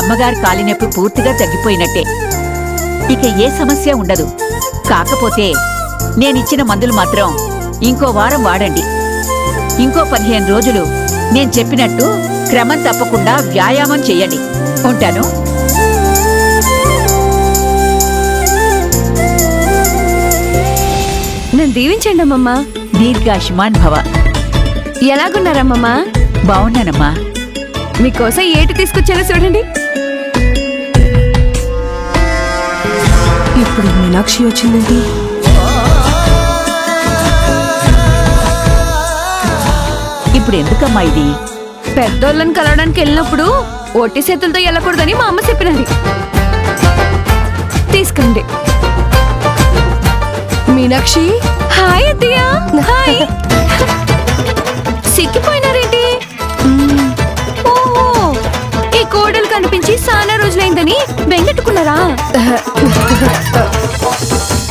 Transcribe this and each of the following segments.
అమ్మగారు కాలినొప్పి పూర్తిగా తగ్గిపోయినట్టే. ఇక ఏ సమస్య ఉండదు. కాకపోతే నేనిచ్చిన మందులు మాత్రం ఇంకో వారం వాడండి. ఇంకో 15 రోజులు నేను చెప్పినట్టు క్రమం తప్పకుండా వ్యాయామం చెయ్యండి. ఉంటాను. నన్ను దీవించండి అమ్మమ్మా. దీర్ఘాయుష్మాన్ భవ. ఎలాగున్నారమ్మమ్మా? బావున్నానమ్మా. మీకోసం ఏటి తీసుకొచ్చానో చూడండి. ఇప్పుడు మీనాక్షి వచ్చిందేంటి? ఇప్పుడు ఎందుకమ్మా ఇది? పెద్దోళ్ళని కలవడానికి వెళ్ళినప్పుడు ఒట్టి చేతులతో వెళ్ళకూడదని మా అమ్మ చెప్పినది. తీసుకోండి. మీనాక్షి, హాయ్ అత్తయ్య. హాయ్. సిక్కిపోయినారేంటి? ఓహో, ఈ కోడలు కనిపించి చాలా రోజులైందని బెంగెట్టుకున్నారా?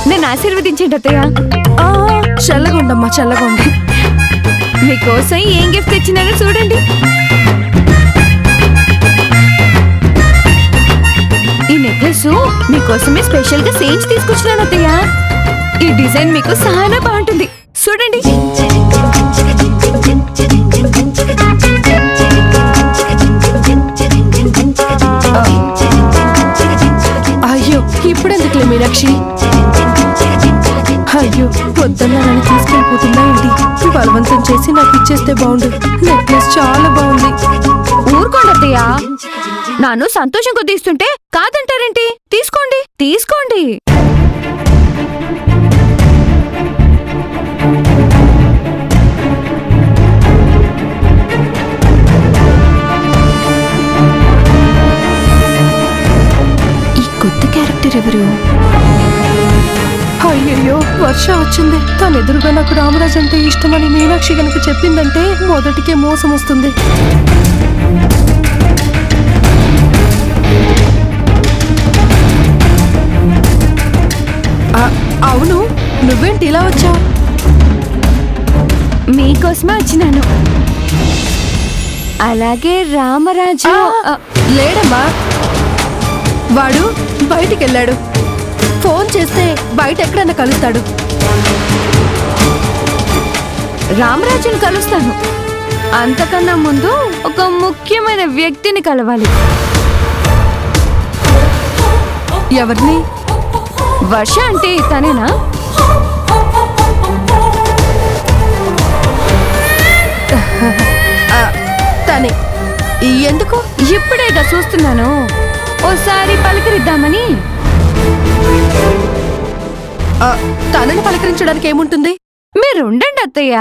నేను ఆశీర్వదించండి అత్తయ్య. చల్లగుండమ్మా, చల్లగుండి. మీకోసం ఏం గిఫ్ట్ తెచ్చినారో చూడండి. ఈ నెక్లెస్ మీకోసమే స్పెషల్ గా చేయించి తీసుకొచ్చినాను అత్తయ్య. ఈ డిజైన్ మీకు చాలా బాగుంటుంది. చూడండి. అయ్యో, ఇప్పుడెందుకులే మీనాక్షి? అయ్యో, పొద్దున్న నన్ను తీసుకెళ్ళిపోతుందా ఏంటి? బలవంతం చేసి నాకు ఇచ్చేస్తే బాగుండు. నెక్లెస్ చాలా బాగుంది. ఊరుకోండి అత్తయ్య. నాను సంతోషం కొద్ది ఇస్తుంటే కాదంటారేంటి? తీసుకోండి, తీసుకోండి. ఈ కొత్త క్యారెక్టర్ ఎవరు? అయ్యయ్యో, వర్ష వచ్చింది. తన ఎదురుగా నాకు రామరాజు అంటే ఇష్టమని మీనాక్షి గనక చెప్పిందంటే మొదటికే మోసం వస్తుంది. అవును, నువ్వేంటి ఇలా వచ్చావు? మీకోసమే వచ్చినాను. అలాగే రామరాజు లేడమ్మా, వాడు బయటికెళ్ళాడు. ఫోన్ చేస్తే బయట ఎక్కడన్నా కలుస్తాడు. రామరాజుని కలుస్తాను. అంతకన్నా ముందు ఒక ముఖ్యమైన వ్యక్తిని కలవాలి. ఎవరిని? వర్ష అంటే తనేనా? తనే. ఎందుకు? ఇప్పుడేగా చూస్తున్నాను. ఓసారి పలకరిద్దామని. తనని పలకరించడానికి ఏముంటుంది? మీరుండండి అత్తయ్య.